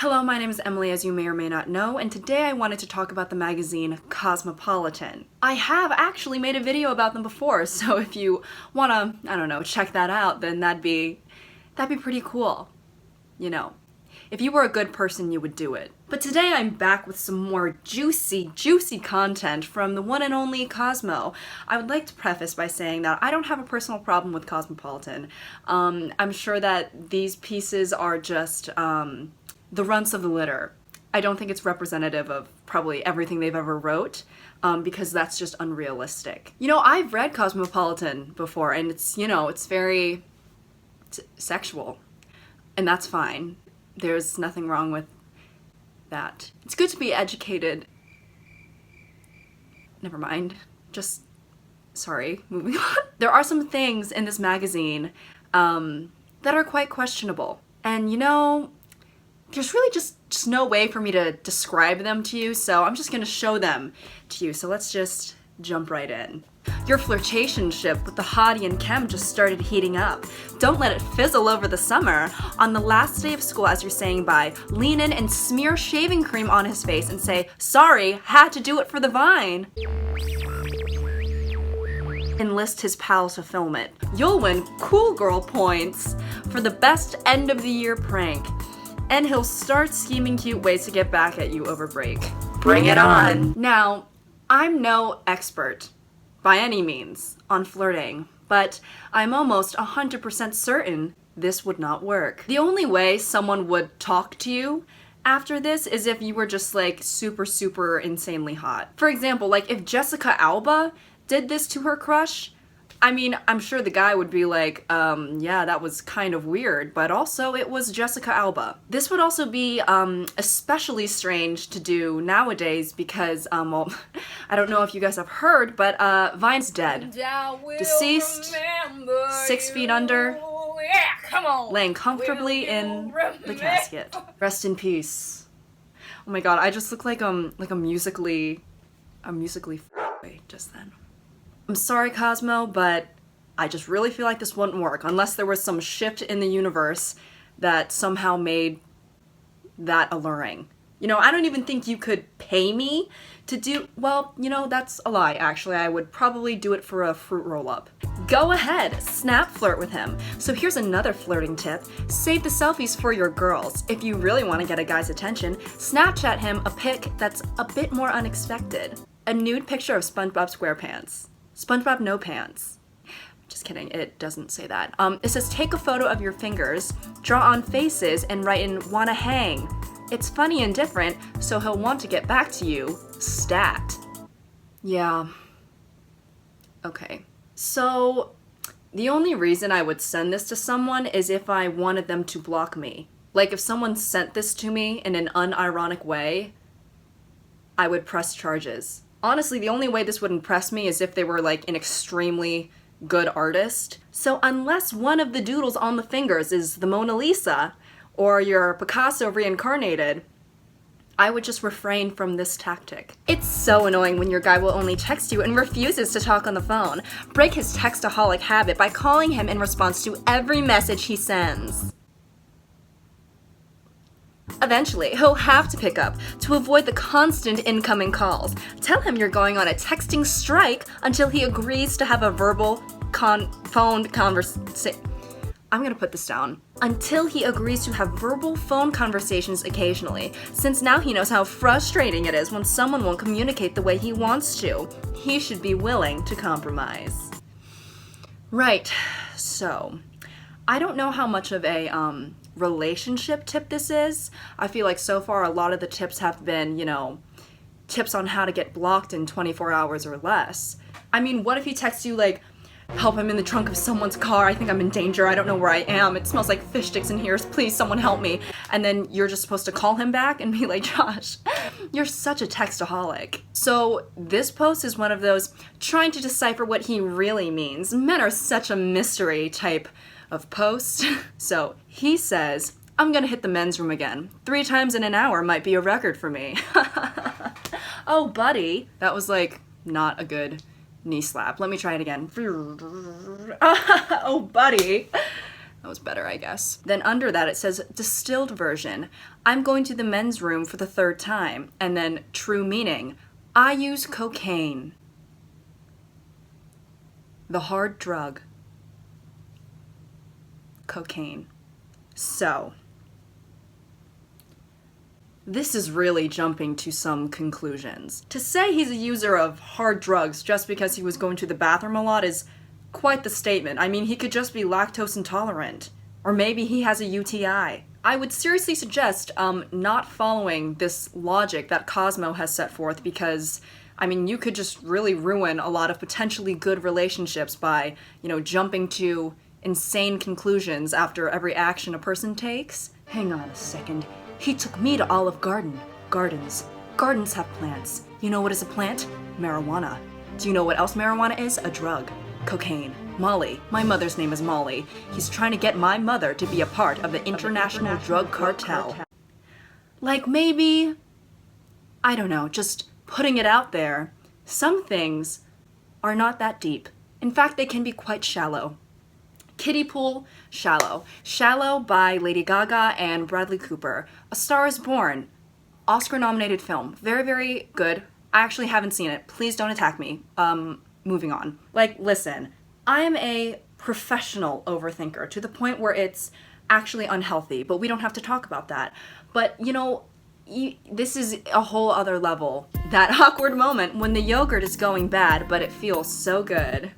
Hello, my name is Emily, as you may or may not know, and today I wanted to talk about the magazine Cosmopolitan. I have actually made a video about them before, so if you wanna, I don't know, check that out, then that'd be pretty cool. You know, if you were a good person, you would do it. But today I'm back with some more juicy content from the one and only Cosmo. I would like to preface by saying that I don't have a personal problem with Cosmopolitan. I'm sure that these pieces are just, the runts of the litter. I don't think it's representative of probably everything they've ever wrote, because that's just unrealistic. You know, I've read Cosmopolitan before, and it's, you know, it's very sexual, and that's fine. There's nothing wrong with that. It's good to be educated. Never mind. Just, sorry, moving on. There are some things in this magazine that are quite questionable. And you know, there's really just no way for me to describe them to you, so I'm just gonna show them to you. So let's just jump right in. Your flirtationship with the hottie and chem just started heating up. Don't let it fizzle over the summer. On the last day of school, as you're saying bye, lean in and smear shaving cream on his face and say, "Sorry, had to do it for the vine." Enlist his pal to film it. You'll win cool girl points for the best end of the year prank. And he'll start scheming cute ways to get back at you over break. Bring it on! Now, I'm no expert, by any means, on flirting, but I'm almost 100% certain this would not work. The only way someone would talk to you after this is if you were just like super insanely hot. For example, like if Jessica Alba did this to her crush, I mean, I'm sure the guy would be like, yeah, that was kind of weird, but also it was Jessica Alba. This would also be especially strange to do nowadays because, well, I don't know if you guys have heard, but Vine's dead. Deceased, 6 feet under, laying comfortably in the casket. Rest in peace. Oh my god, I just look like a musically just then. I'm sorry, Cosmo, but I just really feel like this wouldn't work unless there was some shift in the universe that somehow made that alluring. You know, I don't even think you could pay me to do, well, you know, that's a lie, actually. I would probably do it for a fruit roll-up. Go ahead, snap flirt with him. So here's another flirting tip. Save the selfies for your girls. If you really want to get a guy's attention, Snapchat him a pic that's a bit more unexpected. A nude picture of SpongeBob SquarePants. SpongeBob no pants. Just kidding, it doesn't say that. It says take a photo of your fingers, draw on faces, and write in wanna hang. It's funny and different, so he'll want to get back to you. Stat. Yeah. Okay. So, the only reason I would send this to someone is if I wanted them to block me. Like if someone sent this to me in an unironic way, I would press charges. Honestly, the only way this would impress me is if they were like an extremely good artist. So unless one of the doodles on the fingers is the Mona Lisa or your Picasso reincarnated, I would just refrain from this tactic. It's so annoying when your guy will only text you and refuses to talk on the phone. Break his text-aholic habit by calling him in response to every message he sends. Eventually, he'll have to pick up to avoid the constant incoming calls. Tell him you're going on a texting strike until he agrees to have a verbal phone conversation. I'm gonna put this down. Until he agrees to have verbal phone conversations occasionally, since now he knows how frustrating it is when someone won't communicate the way he wants to. He should be willing to compromise. Right, so I don't know how much of a relationship tip this is. I feel like so far a lot of the tips have been, you know, tips on how to get blocked in 24 hours or less. I mean, what if he texts you like, help, I'm in the trunk of someone's car, I think I'm in danger, I don't know where I am, it smells like fish sticks in here, please someone help me. And then you're just supposed to call him back and be like, Josh, you're such a textaholic. So this post is one of those trying to decipher what he really means. Men are such a mystery type of post. So he says, I'm gonna hit the men's room again. 3 times in an hour might be a record for me. Oh, buddy. That was like not a good knee slap. Let me try it again. Oh, buddy. That was better, I guess. Then under that it says distilled version. I'm going to the men's room for the 3rd time. And then true meaning. I use cocaine. The hard drug. Cocaine. So, this is really jumping to some conclusions. To say he's a user of hard drugs just because he was going to the bathroom a lot is quite the statement. I mean, he could just be lactose intolerant. Or maybe he has a UTI. I would seriously suggest not following this logic that Cosmo has set forth because, I mean, you could just really ruin a lot of potentially good relationships by, you know, jumping to insane conclusions after every action a person takes. Hang on a second. He took me to Olive Garden. Gardens. Gardens have plants. You know what is a plant? Marijuana. Do you know what else marijuana is? A drug. Cocaine. Molly. My mother's name is Molly. He's trying to get my mother to be a part of the international drug cartel. Like maybe, I don't know, just putting it out there, some things are not that deep. In fact, they can be quite shallow. Kiddie Pool, Shallow. Shallow by Lady Gaga and Bradley Cooper. A Star is Born. Oscar-nominated film. Very, very good. I actually haven't seen it. Please don't attack me. Moving on. Like, listen, I am a professional overthinker to the point where it's actually unhealthy, but we don't have to talk about that. But, you know, this is a whole other level. That awkward moment when the yogurt is going bad, but it feels so good.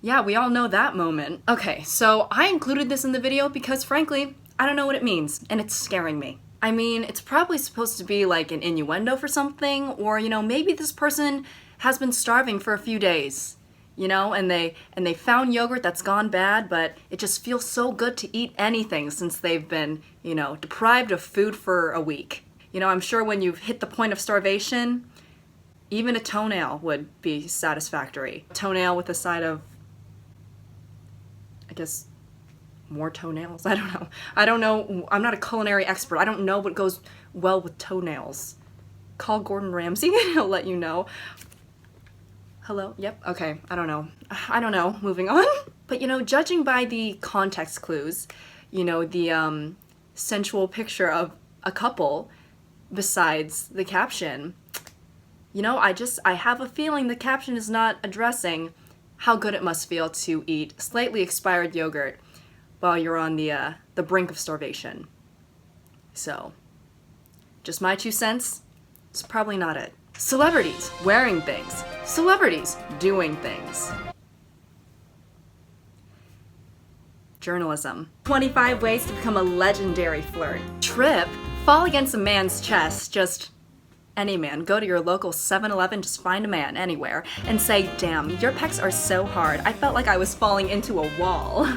Yeah, we all know that moment. Okay, so I included this in the video because frankly, I don't know what it means, and it's scaring me. I mean, it's probably supposed to be like an innuendo for something, or, you know, maybe this person has been starving for a few days, you know, and they found yogurt that's gone bad, but it just feels so good to eat anything since they've been, you know, deprived of food for a week. You know, I'm sure when you've hit the point of starvation, even a toenail would be satisfactory. A toenail with a side of, I guess, more toenails? I don't know. I don't know. I'm not a culinary expert. I don't know what goes well with toenails. Call Gordon Ramsay and he'll let you know. Hello? Yep. Okay. I don't know. I don't know. Moving on. But, you know, judging by the context clues, you know, the sensual picture of a couple besides the caption, you know, I have a feeling the caption is not addressing how good it must feel to eat slightly expired yogurt while you're on the brink of starvation. So, just my 2 cents, it's probably not it. Celebrities wearing things. Celebrities doing things. Journalism. 25 ways to become a legendary flirt. Trip. Fall against a man's chest. Just any man. Go to your local 7-Eleven, just find a man anywhere, and say, damn, your pecs are so hard. I felt like I was falling into a wall.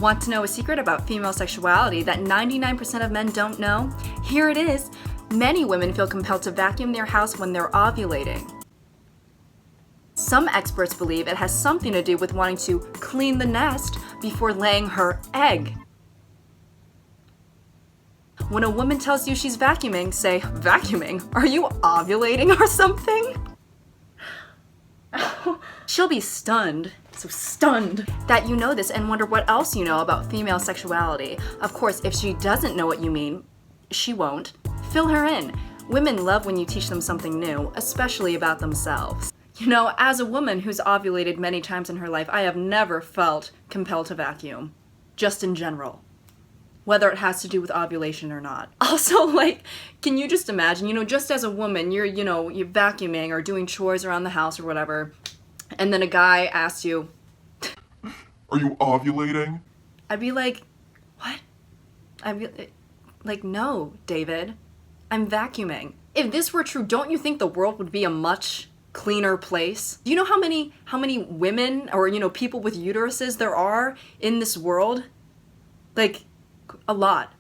Want to know a secret about female sexuality that 99% of men don't know? Here it is. Many women feel compelled to vacuum their house when they're ovulating. Some experts believe it has something to do with wanting to clean the nest before laying her egg. When a woman tells you she's vacuuming, say, vacuuming? Are you ovulating or something? She'll be stunned, so stunned, that you know this and wonder what else you know about female sexuality. Of course, if she doesn't know what you mean, she won't. Fill her in. Women love when you teach them something new, especially about themselves. You know, as a woman who's ovulated many times in her life, I have never felt compelled to vacuum. Just in general. Whether it has to do with ovulation or not. Also, like, can you just imagine, you know, just as a woman, you're vacuuming or doing chores around the house or whatever, and then a guy asks you, are you ovulating? I'd be like, what? I'd be like, no, David, I'm vacuuming. If this were true, don't you think the world would be a much cleaner place? Do you know how many women or, you know, people with uteruses there are in this world? Like, a lot.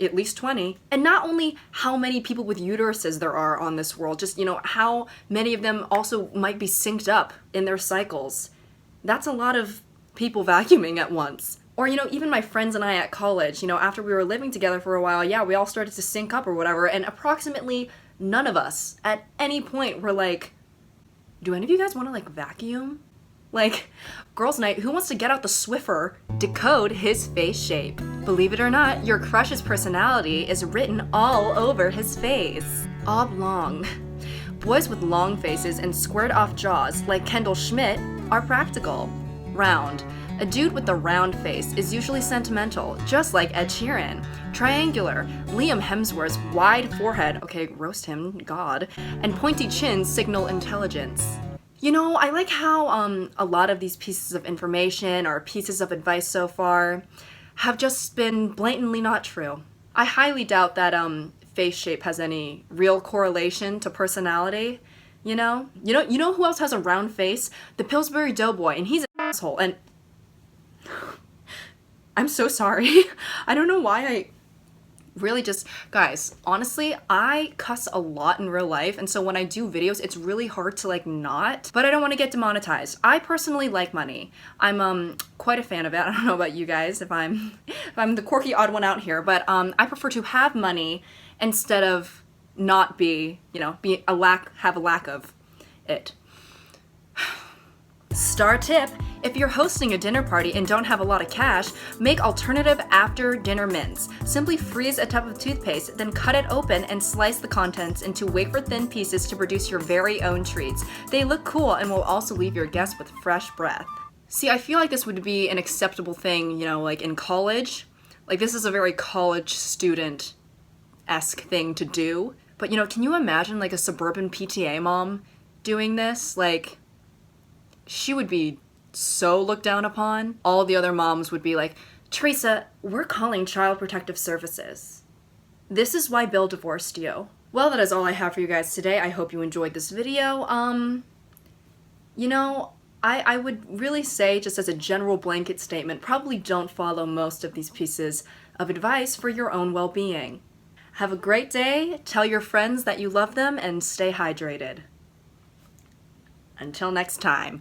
At least 20. And not only how many people with uteruses there are on this world, just, you know, how many of them also might be synced up in their cycles. That's a lot of people vacuuming at once. Or, you know, even my friends and I at college, you know, after we were living together for a while, yeah, we all started to sync up or whatever, and approximately none of us at any point were like, Do any of you guys want to like vacuum? Like, girls' night, who wants to get out the Swiffer, decode his face shape? Believe it or not, your crush's personality is written all over his face. Oblong. Boys with long faces and squared off jaws, like Kendall Schmidt, are practical. Round. A dude with a round face is usually sentimental, just like Ed Sheeran. Triangular. Liam Hemsworth's wide forehead, okay, roast him, God, and pointy chin signal intelligence. You know, I like how a lot of these pieces of information or pieces of advice so far have just been blatantly not true. I highly doubt that face shape has any real correlation to personality. You know who else has a round face? The Pillsbury Doughboy, and he's an asshole. And I'm so sorry. I don't know why I really just, guys, honestly, I cuss a lot in real life, and so when I do videos, it's really hard to like not, but I don't want to get demonetized. I personally like money. I'm quite a fan of it. I don't know about you guys if I'm the quirky odd one out here, but I prefer to have money instead of not be, have a lack of it. Star tip: if you're hosting a dinner party and don't have a lot of cash, make alternative after dinner mints. Simply freeze a tub of toothpaste, then cut it open and slice the contents into wafer-thin pieces to produce your very own treats. They look cool and will also leave your guests with fresh breath. See, I feel like this would be an acceptable thing, like in college. Like, this is a very college student-esque thing to do. But, can you imagine like a suburban PTA mom doing this? Like, she would be so looked down upon. All the other moms would be like, Teresa, we're calling Child Protective Services. This is why Bill divorced you. Well, that is all I have for you guys today. I hope you enjoyed this video. I would really say, just as a general blanket statement, probably don't follow most of these pieces of advice for your own well-being. Have a great day, tell your friends that you love them, and stay hydrated. Until next time.